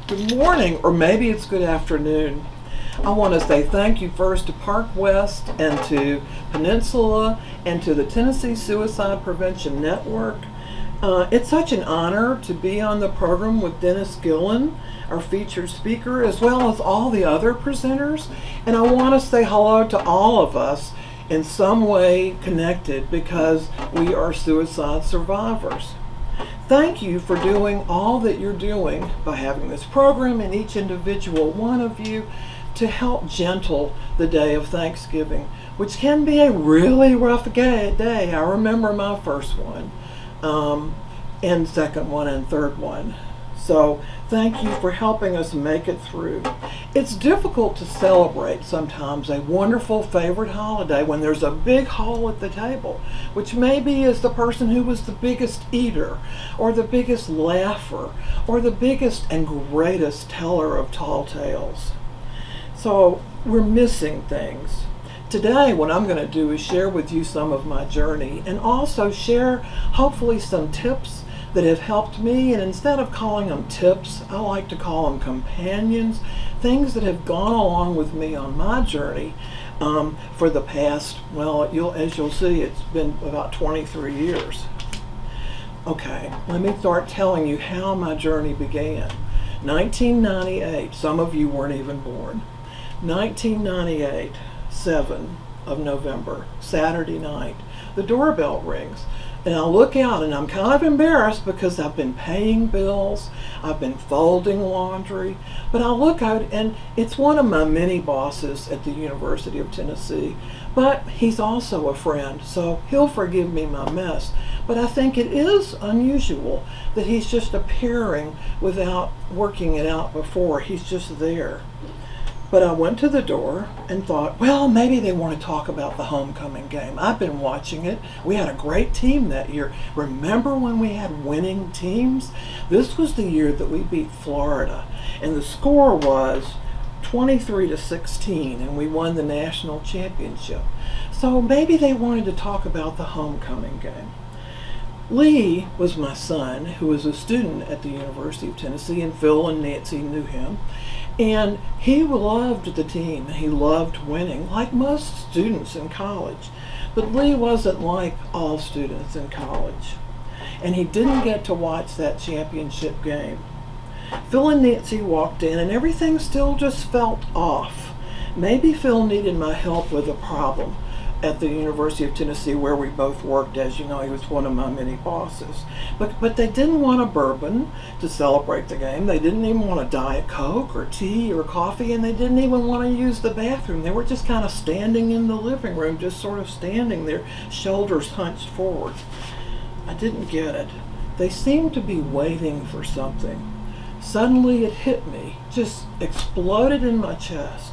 Good morning, or maybe it's good afternoon. I want to say thank you first to Parkwest and to Peninsula and to the Tennessee Suicide Prevention Network. It's such an honor to be on the program with Dennis Gillen, our featured speaker, as well as all the other presenters. And I want to say hello to all of us in some way connected because we are suicide survivors. Thank you for doing all that you're doing by having this program and each individual one of you to help gentle the day of Thanksgiving, which can be a really rough day. I remember my first one, and second one and third one. So thank you for helping us make it through. It's difficult to celebrate sometimes a wonderful favorite holiday when there's a big hole at the table, which maybe is the person who was the biggest eater, or the biggest laugher, or the biggest and greatest teller of tall tales. So we're missing things. Today, what I'm going to do is share with you some of my journey and also share hopefully some tips that have helped me. And instead of calling them tips, I like to call them companions, things that have gone along with me on my journey for the past, well, as you'll see, it's been about 23 years. Okay, let me start telling you how my journey began. 1998, some of you weren't even born. 1998, 7 of November, Saturday night, the doorbell rings. And I look out and I'm kind of embarrassed because I've been paying bills, I've been folding laundry, but I look out and it's one of my many bosses at the University of Tennessee, but he's also a friend, so he'll forgive me my mess. But I think it is unusual that he's just appearing without working it out before. He's just there. But I went to the door and thought, well, maybe they want to talk about the homecoming game. I've been watching it. We had a great team that year. Remember when we had winning teams? This was the year that we beat Florida, and the score was 23-16, and we won the national championship. So maybe they wanted to talk about the homecoming game. Lee was my son, who was a student at the University of Tennessee, and Phil and Nancy knew him. And he loved the team. He loved winning, like most students in college. But Lee wasn't like all students in college. And he didn't get to watch that championship game. Phil and Nancy walked in, and everything still just felt off. Maybe Phil needed my help with a problem at the University of Tennessee where we both worked. As you know, he was one of my many bosses. But they didn't want a bourbon to celebrate the game. They didn't even want a Diet Coke or tea or coffee, and they didn't even want to use the bathroom. They were just kind of standing in the living room, just sort of standing there, shoulders hunched forward. I didn't get it. They seemed to be waiting for something. Suddenly it hit me, just exploded in my chest.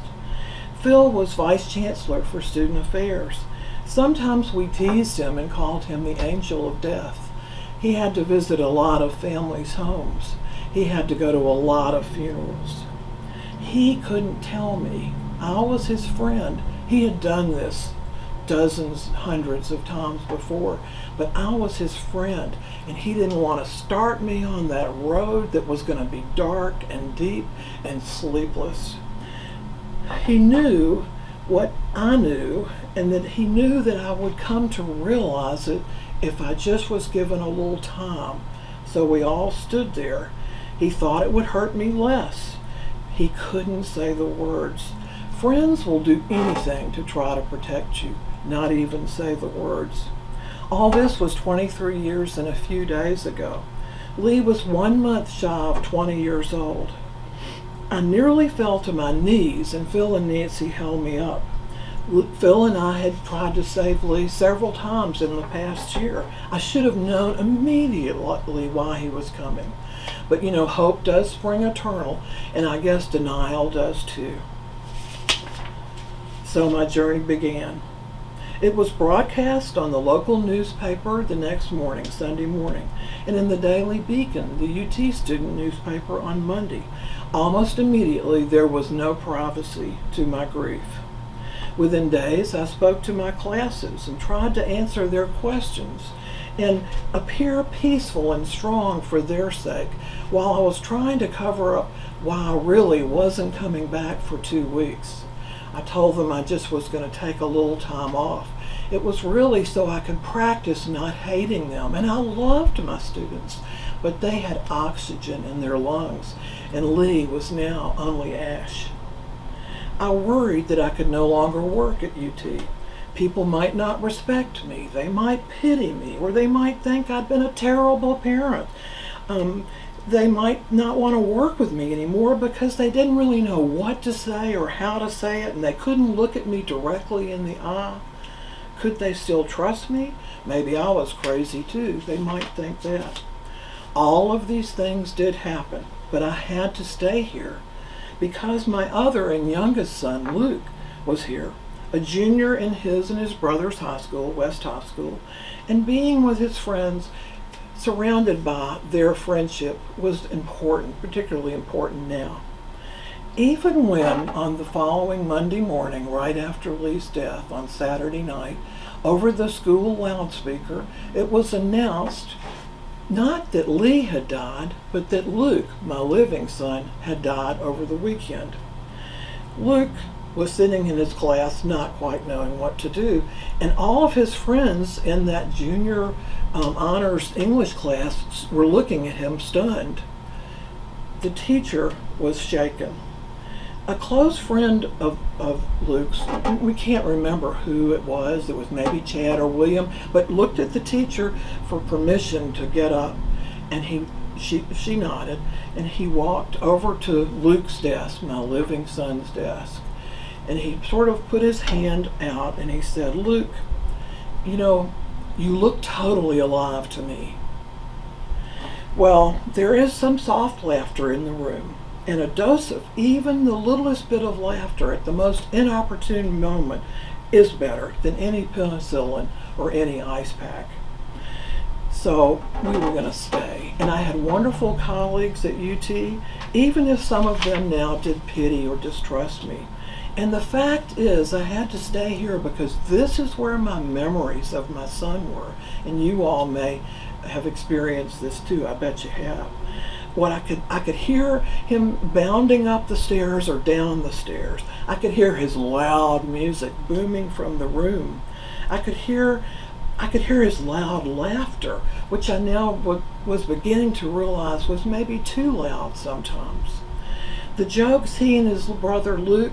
Phil was Vice Chancellor for Student Affairs. Sometimes we teased him and called him the Angel of Death. He had to visit a lot of families' homes. He had to go to a lot of funerals. He couldn't tell me. I was his friend. He had done this dozens, hundreds of times before, but I was his friend, and he didn't want to start me on that road that was going to be dark and deep and sleepless. He knew what I knew, and that he knew that I would come to realize it if I just was given a little time. So we all stood there. He thought it would hurt me less. He couldn't say the words. Friends will do anything to try to protect you, not even say the words. All this was 23 years and a few days ago. Lee was 1 month shy of 20 years old. I nearly fell to my knees, and Phil and Nancy held me up. Phil and I had tried to save Lee several times in the past year. I should have known immediately why he was coming. But you know, hope does spring eternal, and I guess denial does too. So my journey began. It was broadcast on the local newspaper the next morning, Sunday morning, and in the Daily Beacon, the UT student newspaper, on Monday. Almost immediately, there was no privacy to my grief. Within days, I spoke to my classes and tried to answer their questions and appear peaceful and strong for their sake, while I was trying to cover up why I really wasn't coming back for 2 weeks. I told them I just was going to take a little time off. It was really so I could practice not hating them. And I loved my students, but they had oxygen in their lungs, and Lee was now only ash. I worried that I could no longer work at UT. People might not respect me. They might pity me, or they might think I'd been a terrible parent. They might not want to work with me anymore because they didn't really know what to say or how to say it, and they couldn't look at me directly in the eye. Could they still trust me? Maybe I was crazy too. They might think that. All of these things did happen, but I had to stay here because my other and youngest son, Luke, was here, a junior in his and his brother's high school, West High School, and being with his friends, surrounded by their friendship, was important, particularly important now. Even when, on the following Monday morning, right after Lee's death on Saturday night, over the school loudspeaker, it was announced not that Lee had died, but that Luke, my living son, had died over the weekend. Luke was sitting in his class not quite knowing what to do, and all of his friends in that junior honors English class were looking at him stunned. The teacher was shaken. A close friend of Luke's, we can't remember who it was maybe Chad or William, but looked at the teacher for permission to get up, and she nodded, and he walked over to Luke's desk, my living son's desk, and he sort of put his hand out and he said, "Luke, you look totally alive to me." Well, there is some soft laughter in the room, and a dose of even the littlest bit of laughter at the most inopportune moment is better than any penicillin or any ice pack. So we were going to stay, and I had wonderful colleagues at UT, even if some of them now did pity or distrust me. And the fact is, I had to stay here because this is where my memories of my son were, and you all may have experienced this too. I bet you have. I could hear him bounding up the stairs or down the stairs. I could hear his loud music booming from the room. I could hear his loud laughter, which I now was beginning to realize was maybe too loud sometimes. The jokes he and his brother Luke,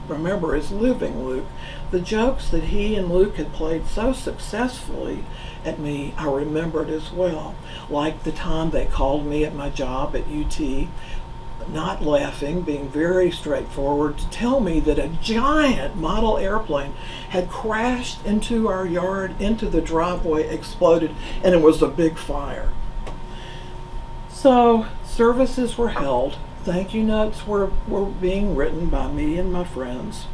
remember, is living Luke, the jokes that he and Luke had played so successfully at me, I remembered as well. Like the time they called me at my job at UT, not laughing, being very straightforward, to tell me that a giant model airplane had crashed into our yard, into the driveway, exploded, and it was a big fire. So services were held. Thank you notes were being written by me and my friends.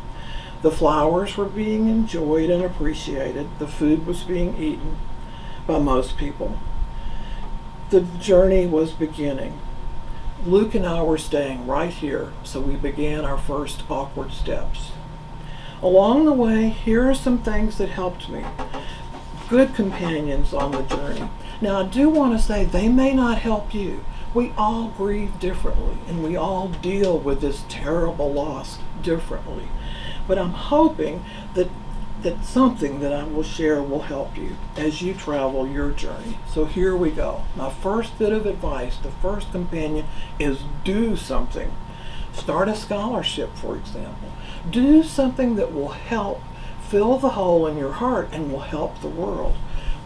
The flowers were being enjoyed and appreciated. The food was being eaten by most people. The journey was beginning. Luke and I were staying right here, so we began our first awkward steps. Along the way, here are some things that helped me. Good companions on the journey. Now, I do want to say they may not help you. We all grieve differently, and we all deal with this terrible loss differently. But I'm hoping that something that I will share will help you as you travel your journey. So here we go. My first bit of advice, the first companion, is do something. Start a scholarship, for example. Do something that will help fill the hole in your heart and will help the world.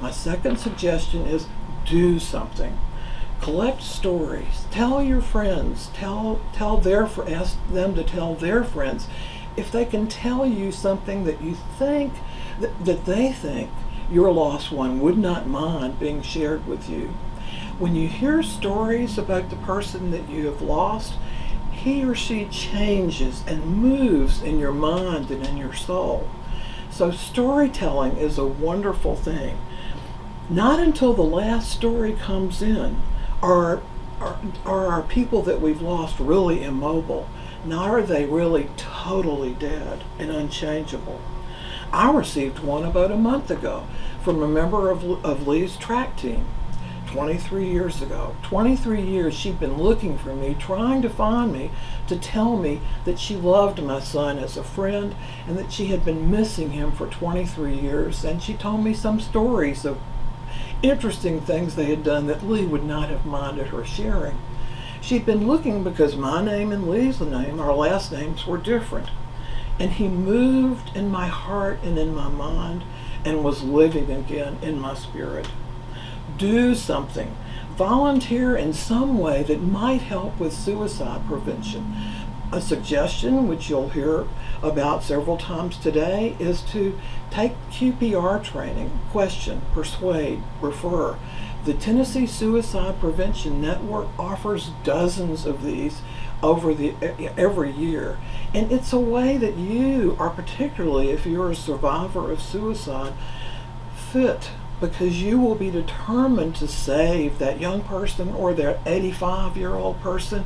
My second suggestion is do something. Collect stories. Tell your friends. Ask them to tell their friends. If they can tell you something that you think, that they think your lost one would not mind being shared with you. When you hear stories about the person that you have lost, he or she changes and moves in your mind and in your soul. So storytelling is a wonderful thing. Not until the last story comes in are our people that we've lost really immobile. Nor are they really totally dead and unchangeable. I received one about a month ago from a member of Lee's track team. 23 years ago. 23 years she'd been looking for me, trying to find me, to tell me that she loved my son as a friend and that she had been missing him for 23 years. And she told me some stories of interesting things they had done that Lee would not have minded her sharing. She'd been looking because my name and Lee's name, our last names, were different. And he moved in my heart and in my mind and was living again in my spirit. Do something. Volunteer in some way that might help with suicide prevention. A suggestion, which you'll hear about several times today, is to take QPR training, question, persuade, refer. The Tennessee Suicide Prevention Network offers dozens of these every year. And it's a way that you are, particularly if you're a survivor of suicide, fit, because you will be determined to save that young person or that 85-year-old person,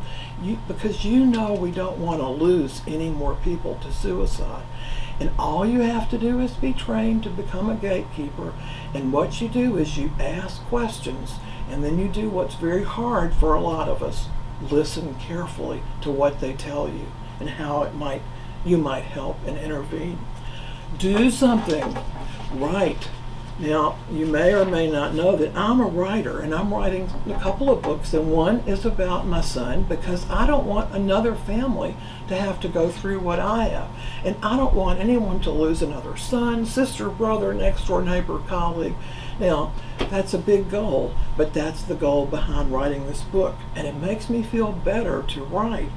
because you know we don't want to lose any more people to suicide. And all you have to do is be trained to become a gatekeeper. And what you do is you ask questions, and then you do what's very hard for a lot of us. Listen carefully to what they tell you and how you might help and intervene. Do something. Write. Now, you may or may not know that I'm a writer, and I'm writing a couple of books, and one is about my son, because I don't want another family to have to go through what I have. And I don't want anyone to lose another son, sister, brother, next door neighbor, colleague. Now, that's a big goal, but that's the goal behind writing this book, and it makes me feel better to write.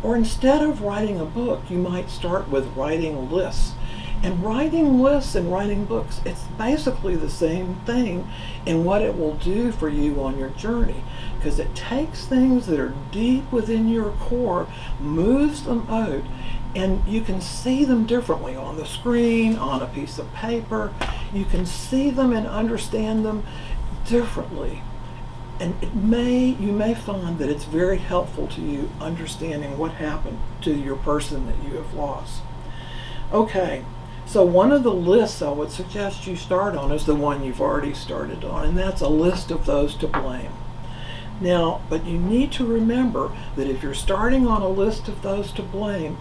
Or instead of writing a book, you might start with writing lists. And writing lists and writing books, it's basically the same thing in what it will do for you on your journey, because it takes things that are deep within your core, moves them out, and you can see them differently on the screen, on a piece of paper. You can see them and understand them differently. And you may find that it's very helpful to you understanding what happened to your person that you have lost. Okay. So one of the lists I would suggest you start on is the one you've already started on, and that's a list of those to blame. Now, but you need to remember that if you're starting on a list of those to blame,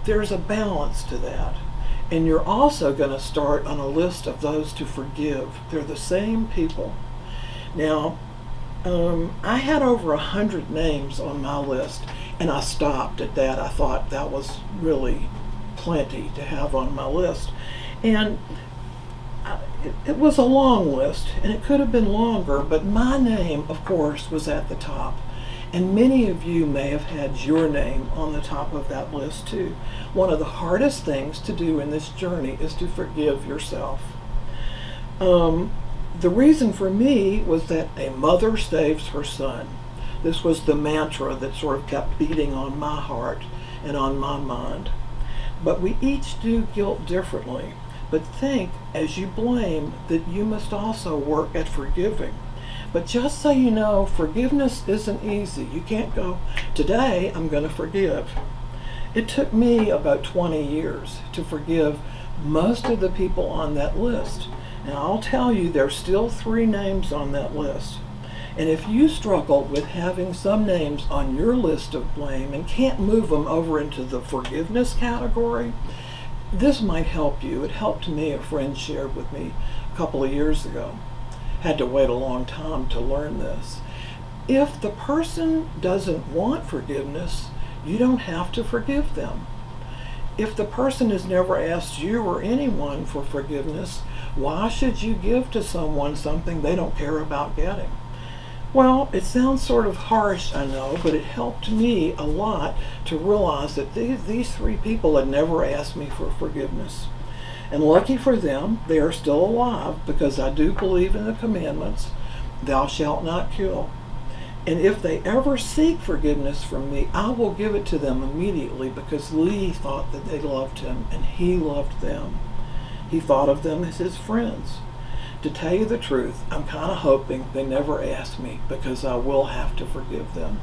there's a balance to that. And you're also going to start on a list of those to forgive. They're the same people. Now, I had over 100 names on my list, and I stopped at that. I thought that was really plenty to have on my list. And it was a long list, and it could have been longer, but my name, of course, was at the top. And many of you may have had your name on the top of that list too. One of the hardest things to do in this journey is to forgive yourself. The reason for me was that a mother saves her son. This was the mantra that sort of kept beating on my heart and on my mind. But we each do guilt differently. But think, as you blame, that you must also work at forgiving. But just so you know, forgiveness isn't easy. You can't go, today I'm going to forgive. It took me about 20 years to forgive most of the people on that list. And I'll tell you, there's still 3 names on that list. And if you struggle with having some names on your list of blame and can't move them over into the forgiveness category, this might help you. It helped me. A friend shared with me a couple of years ago. Had to wait a long time to learn this. If the person doesn't want forgiveness, you don't have to forgive them. If the person has never asked you or anyone for forgiveness, why should you give to someone something they don't care about getting? Well, it sounds sort of harsh, I know, but it helped me a lot to realize that these 3 people had never asked me for forgiveness. And lucky for them, they are still alive, because I do believe in the commandments, thou shalt not kill. And if they ever seek forgiveness from me, I will give it to them immediately, because Lee thought that they loved him, and he loved them. He thought of them as his friends. To tell you the truth, I'm kind of hoping they never ask me, because I will have to forgive them.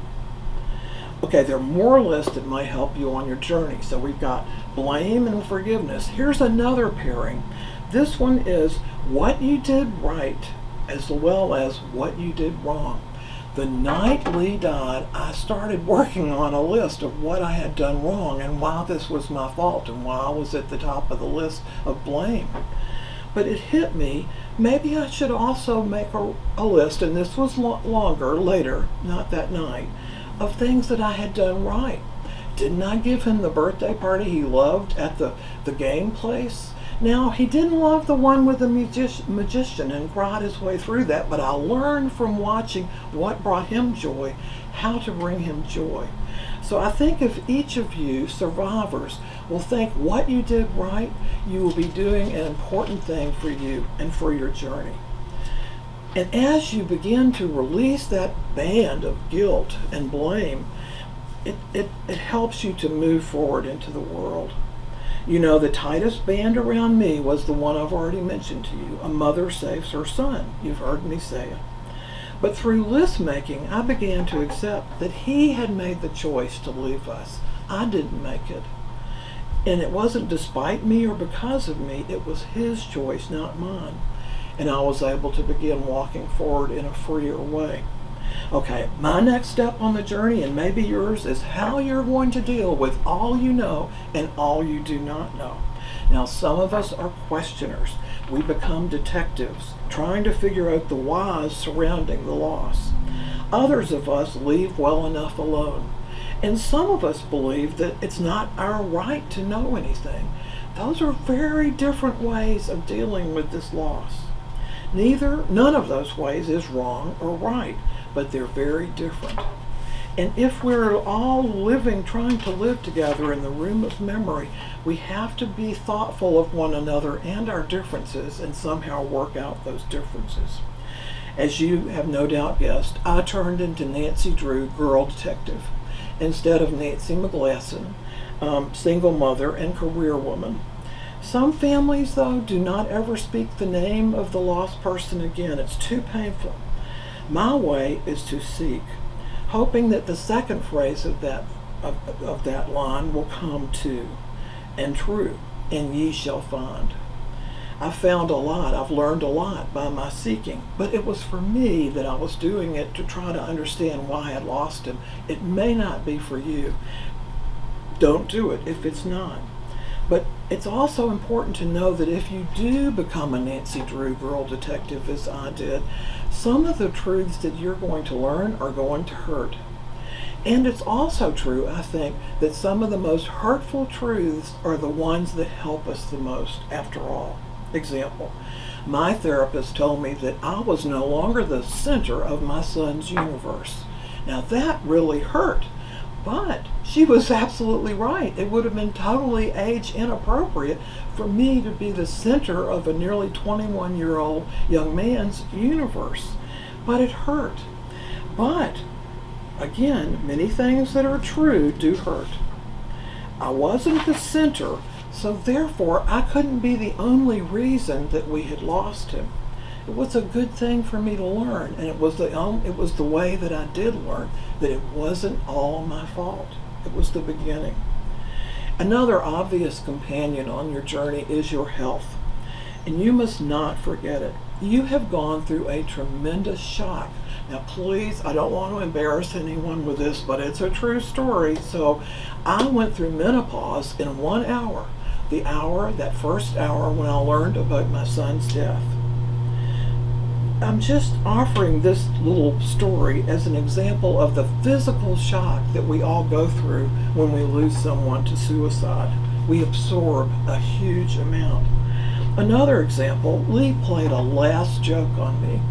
Okay, there are more lists that might help you on your journey. So we've got blame and forgiveness. Here's another pairing. This one is what you did right as well as what you did wrong. The night Lee died, I started working on a list of what I had done wrong and why this was my fault and why I was at the top of the list of blame. But it hit me, maybe I should also make a list, and this was longer, later, not that night, of things that I had done right. Didn't I give him the birthday party he loved at the game place? Now, he didn't love the one with the magician and cried his way through that, but I learned from watching what brought him joy, how to bring him joy. So I think if each of you survivors will think what you did right, you will be doing an important thing for you and for your journey. And as you begin to release that band of guilt and blame, it helps you to move forward into the world. You know, the tightest band around me was the one I've already mentioned to you. A mother saves her son. You've heard me say it. But through list making, I began to accept that he had made the choice to leave us. I didn't make it. And it wasn't despite me or because of me. It was his choice, not mine. And I was able to begin walking forward in a freer way. Okay, my next step on the journey, and maybe yours, is how you're going to deal with all you know and all you do not know. Now, some of us are questioners. We become detectives, trying to figure out the whys surrounding the loss. Others of us leave well enough alone. And some of us believe that it's not our right to know anything. Those are very different ways of dealing with this loss. None of those ways is wrong or right, but they're very different. And if we're all trying to live together in the room of memory, we have to be thoughtful of one another and our differences and somehow work out those differences. As you have no doubt guessed, I turned into Nancy Drew, girl detective, instead of Nancy McGlasson, single mother and career woman. Some families, though, do not ever speak the name of the lost person again. It's too painful. My way is to seek, hoping that the second phrase of that line will come to, and true, and ye shall find. I've found a lot. I've learned a lot by my seeking, but it was for me that I was doing it to try to understand why I had lost him. It may not be for you. Don't do it if it's not. But it's also important to know that if you do become a Nancy Drew girl detective, as I did, some of the truths that you're going to learn are going to hurt. And it's also true, I think, that some of the most hurtful truths are the ones that help us the most, after all. Example, my therapist told me that I was no longer the center of my son's universe. Now that really hurt. But she was absolutely right. It would have been totally age inappropriate for me to be the center of a nearly 21-year-old young man's universe. But it hurt. But, again, many things that are true do hurt. I wasn't the center, so therefore I couldn't be the only reason that we had lost him. It was a good thing for me to learn, and it was the way that I did learn that it wasn't all my fault. It was the beginning. Another obvious companion on your journey is your health, and you must not forget it. You have gone through a tremendous shock. Now please, I don't want to embarrass anyone with this, but it's a true story. So I went through menopause in 1 hour, that first hour when I learned about my son's death. I'm just offering this little story as an example of the physical shock that we all go through when we lose someone to suicide. We absorb a huge amount. Another example, Lee played a last joke on me.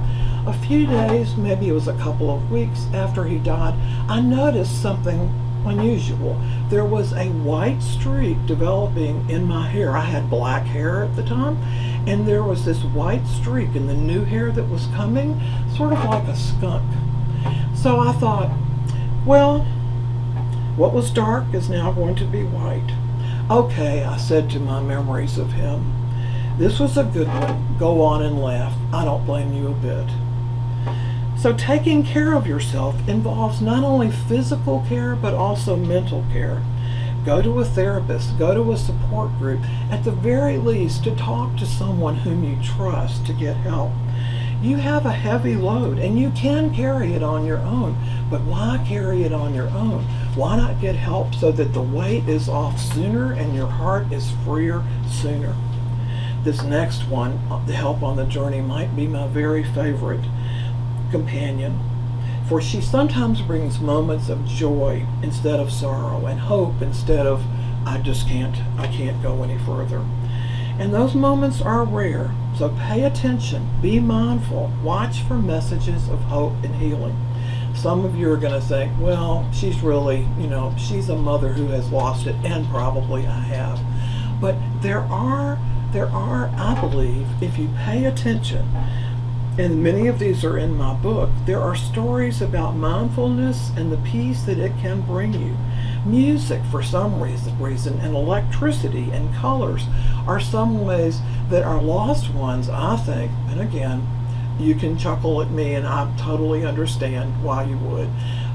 A few days, maybe it was a couple of weeks after he died, I noticed something unusual. There was a white streak developing in my hair. I had black hair at the time, and there was this white streak in the new hair that was coming, sort of like a skunk. So I thought, well, what was dark is now going to be white. Okay, I said to my memories of him, this was a good one. Go on and laugh. I don't blame you a bit. So taking care of yourself involves not only physical care, but also mental care. Go to a therapist, go to a support group, at the very least to talk to someone whom you trust to get help. You have a heavy load and you can carry it on your own, but why carry it on your own? Why not get help so that the weight is off sooner and your heart is freer sooner? This next one, the help on the journey, might be my very favorite companion, for she sometimes brings moments of joy instead of sorrow, and hope instead of I can't go any further. And those moments are rare, so pay attention, be mindful, watch for messages of hope and healing. Some of you are going to think, well, she's really, she's a mother who has lost it, and probably I have. But there are, I believe, if you pay attention, and many of these are in my book, there are stories about mindfulness and the peace that it can bring you. Music, for some reason, and electricity and colors are some ways that our lost ones, I think, and again, you can chuckle at me and I totally understand why you would,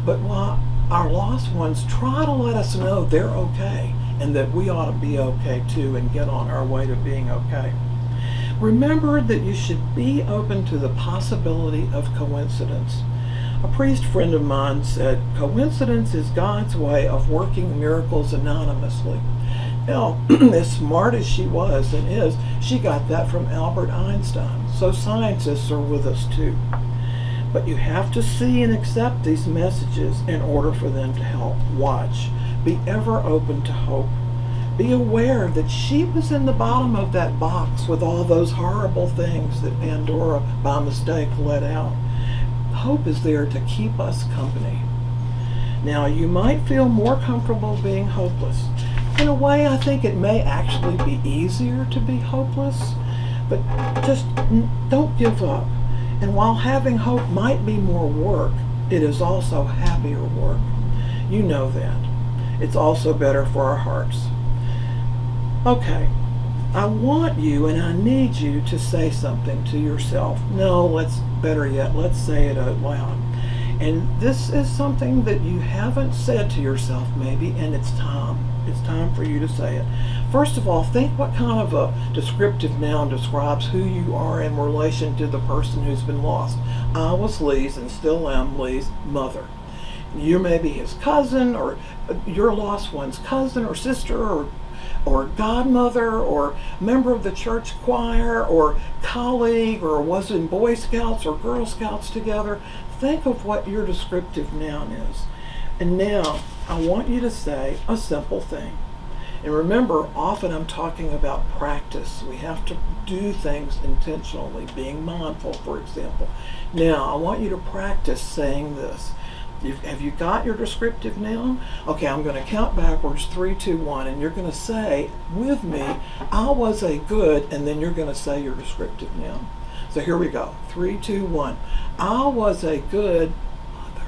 but why our lost ones try to let us know they're okay and that we ought to be okay too and get on our way to being okay. Remember that you should be open to the possibility of coincidence. A priest friend of mine said, coincidence is God's way of working miracles anonymously. Now, as smart as she was and is, she got that from Albert Einstein. So scientists are with us too. But you have to see and accept these messages in order for them to help. Watch. Be ever open to hope. Be aware that she was in the bottom of that box with all those horrible things that Pandora, by mistake, let out. Hope is there to keep us company. Now, you might feel more comfortable being hopeless. In a way, I think it may actually be easier to be hopeless, but just don't give up. And while having hope might be more work, it is also happier work. You know that. It's also better for our hearts. Okay, I want you and I need you to say something to yourself. No, better yet, let's say it out loud. And this is something that you haven't said to yourself maybe, and it's time. It's time for you to say it. First of all, think what kind of a descriptive noun describes who you are in relation to the person who's been lost. I was Lee's and still am Lee's mother. You may be his cousin, or your lost one's cousin or sister, or godmother, or member of the church choir, or colleague, or was in Boy Scouts or Girl Scouts together. Think of what your descriptive noun is. And now, I want you to say a simple thing. And remember, often I'm talking about practice. We have to do things intentionally, being mindful, for example. Now, I want you to practice saying this. Have you got your descriptive noun? Okay, I'm going to count backwards, 3, 2, 1, and you're going to say with me, I was a good, and then you're going to say your descriptive noun. So here we go. 3, 2, 1. I was a good mother.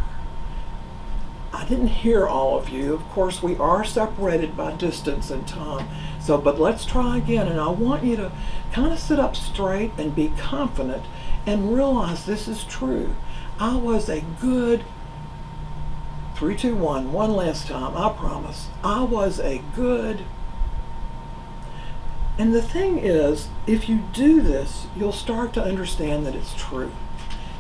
I didn't hear all of you. Of course, we are separated by distance and time. But let's try again, and I want you to kind of sit up straight and be confident and realize this is true. I was a good 3, 2, 1. One last time, I promise. I was a good. And the thing is, if you do this, you'll start to understand that it's true.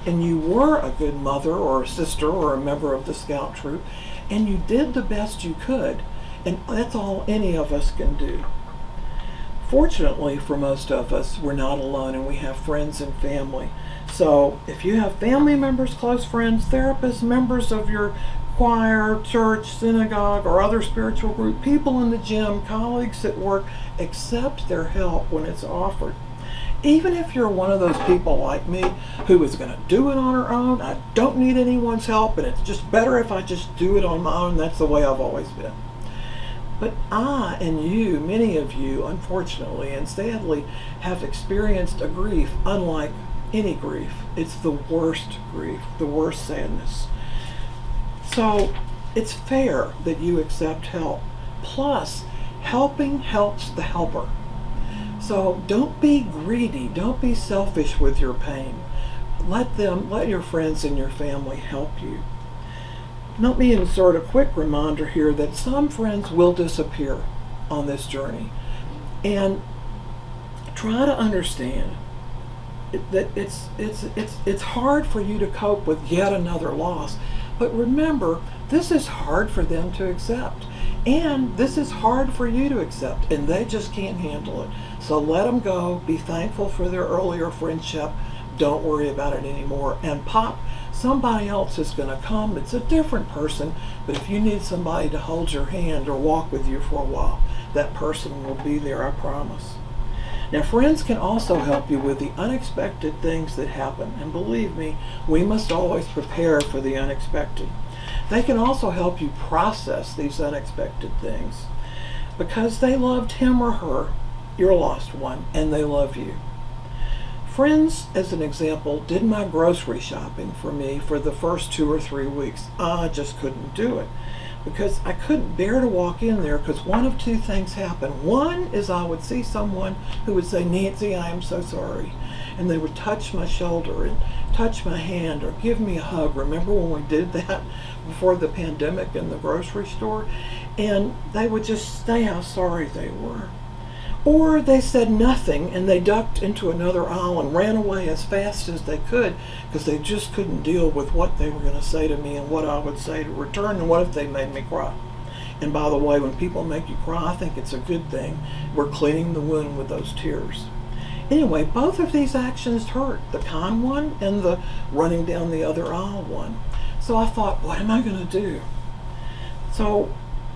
And you were a good mother or a sister or a member of the scout troop, and you did the best you could. And that's all any of us can do. Fortunately, for most of us, we're not alone, and we have friends and family. So if you have family members, close friends, therapists, members of your choir, church, synagogue, or other spiritual group, people in the gym, colleagues at work, accept their help when it's offered. Even if you're one of those people like me who is going to do it on her own, I don't need anyone's help, and it's just better if I just do it on my own. That's the way I've always been. But I and you, many of you, unfortunately and sadly, have experienced a grief unlike any grief. It's the worst grief, the worst sadness. So it's fair that you accept help. Plus, helping helps the helper. So don't be greedy. Don't be selfish with your pain. Let your friends and your family help you. Let me insert a quick reminder here that some friends will disappear on this journey. And try to understand that it's hard for you to cope with yet another loss. But remember, this is hard for them to accept. And this is hard for you to accept, and they just can't handle it. So let them go. Be thankful for their earlier friendship. Don't worry about it anymore. And Pop, somebody else is going to come. It's a different person, but if you need somebody to hold your hand or walk with you for a while, that person will be there, I promise. Now, friends can also help you with the unexpected things that happen. And believe me, we must always prepare for the unexpected. They can also help you process these unexpected things because they loved him or her, your lost one, and they love you. Friends, as an example, did my grocery shopping for me for the first 2 or 3 weeks. I just couldn't do it because I couldn't bear to walk in there because one of two things happened. One is I would see someone who would say, "Nancy, I am so sorry." And they would touch my shoulder and touch my hand or give me a hug. Remember when we did that before the pandemic in the grocery store? And they would just say how sorry they were. Or they said nothing and they ducked into another aisle and ran away as fast as they could because they just couldn't deal with what they were going to say to me and what I would say to return, and what if they made me cry. And by the way, when people make you cry, I think it's a good thing. We're cleaning the wound with those tears. Anyway, both of these actions hurt, the kind one and the running down the other aisle one. So I thought, what am I going to do?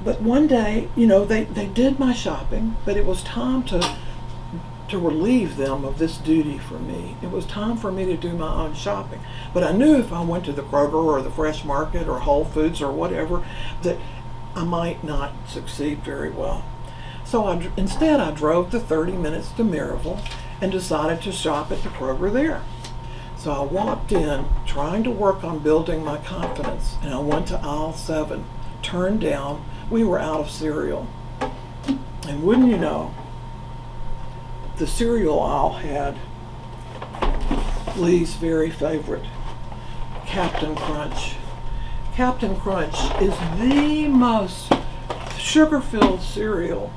But one day, they did my shopping, but it was time to relieve them of this duty for me. It was time for me to do my own shopping. But I knew if I went to the Kroger or the Fresh Market or Whole Foods or whatever, that I might not succeed very well. So instead I drove the 30 minutes to Maryville and decided to shop at the Kroger there. So I walked in trying to work on building my confidence, and I went to aisle 7, turned down. We were out of cereal. And wouldn't you know, the cereal aisle had Lee's very favorite, Captain Crunch. Captain Crunch is the most sugar-filled cereal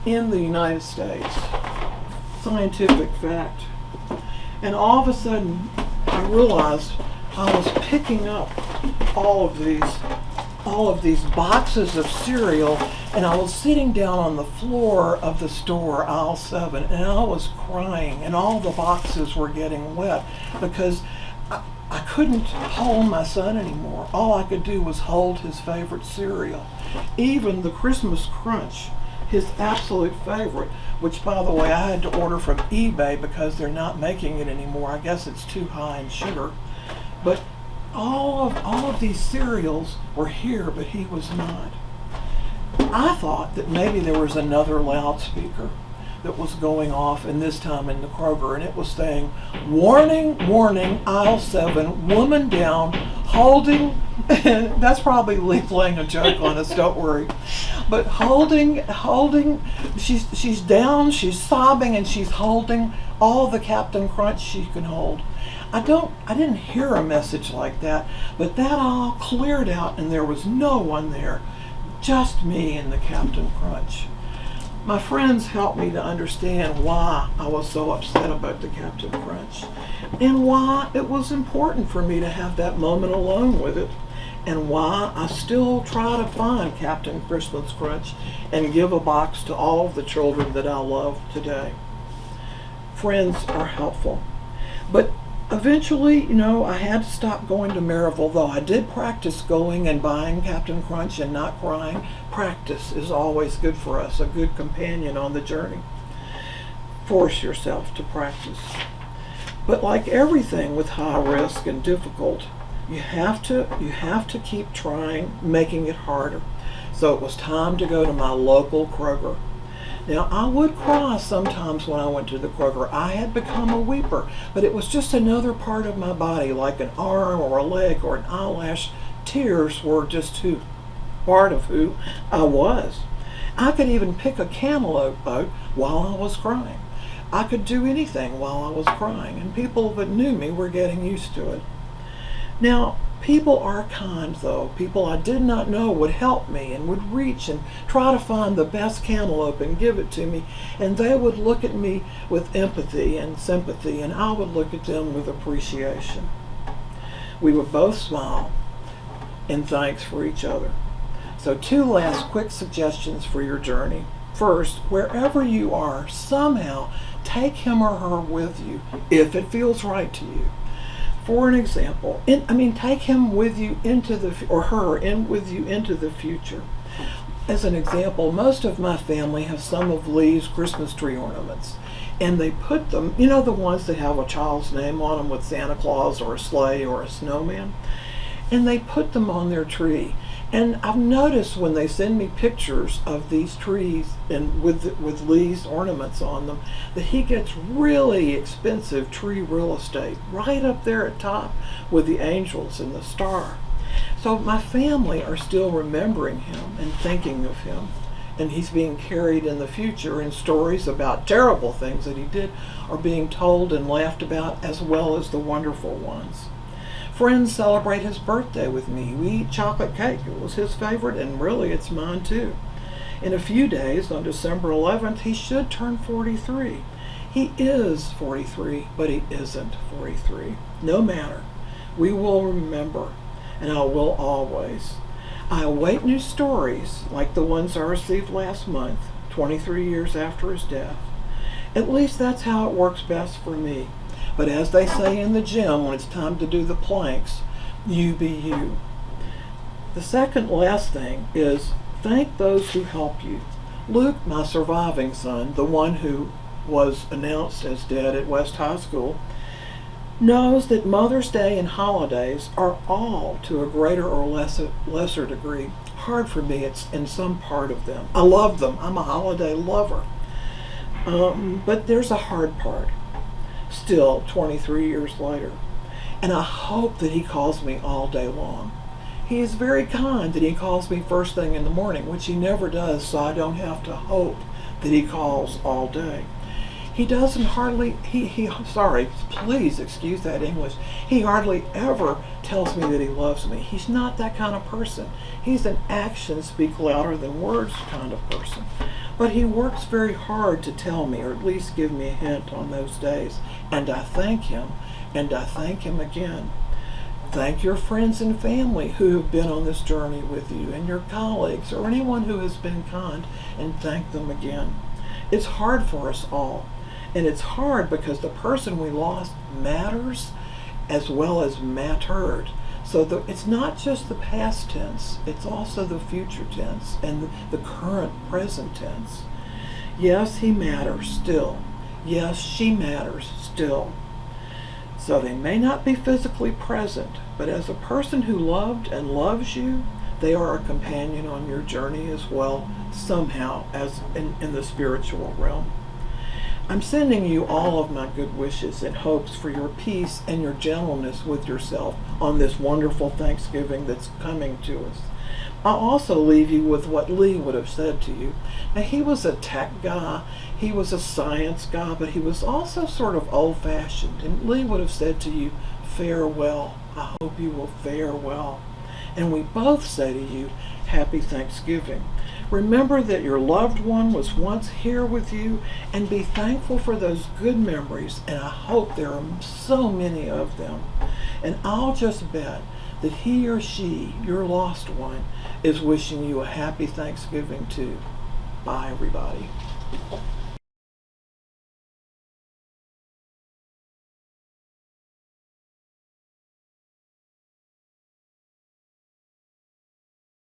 in the United States. Scientific fact. And all of a sudden, I realized I was picking up all of these boxes of cereal, and I was sitting down on the floor of the store, aisle 7, and I was crying, and all the boxes were getting wet because I couldn't hold my son anymore. All I could do was hold his favorite cereal. Even the Christmas Crunch, his absolute favorite, which by the way I had to order from eBay because they're not making it anymore. I guess it's too high in sugar. But all of these cereals were here, but he was not. I thought that maybe there was another loudspeaker that was going off, and this time in the Kroger, and it was saying, "Warning, warning, aisle 7, woman down, holding," and that's probably Lee playing a joke on us, don't worry. But holding, she's down, she's sobbing, and she's holding all the Captain Crunch she can hold. I didn't hear a message like that, but that all cleared out and there was no one there, just me and the Captain Crunch. My friends helped me to understand why I was so upset about the Captain Crunch and why it was important for me to have that moment alone with it, and why I still try to find Captain Christmas Crunch and give a box to all of the children that I love today. Friends are helpful. But eventually, I had to stop going to Maryville, though I did practice going and buying Captain Crunch and not crying. Practice is always good for us, a good companion on the journey. Force yourself to practice. But like everything with high risk and difficult, you have to keep trying, making it harder. So it was time to go to my local Kroger. Now, I would cry sometimes when I went to the Kroger. I had become a weeper, but it was just another part of my body, like an arm or a leg or an eyelash. Tears were just part of who I was. I could even pick a cantaloupe out while I was crying. I could do anything while I was crying, and people that knew me were getting used to it. Now, People are kind, though. People I did not know would help me and would reach and try to find the best cantaloupe and give it to me. And they would look at me with empathy and sympathy, and I would look at them with appreciation. We would both smile in thanks for each other. So 2 last quick suggestions for your journey. First, wherever you are, somehow take him or her with you if it feels right to you. For an example, take him with you or her in with you into the future. As an example, most of my family have some of Lee's Christmas tree ornaments, and they put them, the ones that have a child's name on them with Santa Claus or a sleigh or a snowman, and they put them on their tree. And I've noticed when they send me pictures of these trees and with Lee's ornaments on them, that he gets really expensive tree real estate right up there at top with the angels and the star. So my family are still remembering him and thinking of him, and he's being carried in the future, and stories about terrible things that he did are being told and laughed about, as well as the wonderful ones. Friends celebrate his birthday with me. We eat chocolate cake. It was his favorite, and really it's mine too. In a few days, on December 11th, he should turn 43. He is 43, but he isn't 43. No matter. We will remember, and I will always. I await new stories like the ones I received last month, 23 years after his death. At least that's how it works best for me. But as they say in the gym when it's time to do the planks, you be you. The second last thing is thank those who help you. Luke, my surviving son, the one who was announced as dead at West High School, knows that Mother's Day and holidays are all, to a greater or lesser degree, hard for me. It's in some part of them. I love them. I'm a holiday lover. But there's a hard part. Still 23 years later, and I hope that he calls me all day long. He is very kind that he calls me first thing in the morning, which he never does, so I don't have to hope that he calls all day. He doesn't hardly, please excuse that English. He hardly ever tells me that he loves me. He's not that kind of person. He's an actions speak louder than words kind of person. But he works very hard to tell me, or at least give me a hint on those days. And I thank him, and I thank him again. Thank your friends and family who have been on this journey with you, and your colleagues, or anyone who has been kind, and thank them again. It's hard for us all. And it's hard because the person we lost matters as well as mattered. So it's not just the past tense, it's also the future tense and the current present tense. Yes, he matters still. Yes, she matters still. So they may not be physically present, but as a person who loved and loves you, they are a companion on your journey as well, somehow, as in the spiritual realm. I'm sending you all of my good wishes and hopes for your peace and your gentleness with yourself on this wonderful Thanksgiving that's coming to us. I'll also leave you with what Lee would have said to you. Now, he was a tech guy, he was a science guy, but he was also sort of old-fashioned. And Lee would have said to you, farewell. I hope you will fare well. And we both say to you, Happy Thanksgiving. Remember that your loved one was once here with you, and be thankful for those good memories, and I hope there are so many of them. And I'll just bet that he or she, your lost one, is wishing you a happy Thanksgiving too. Bye, everybody.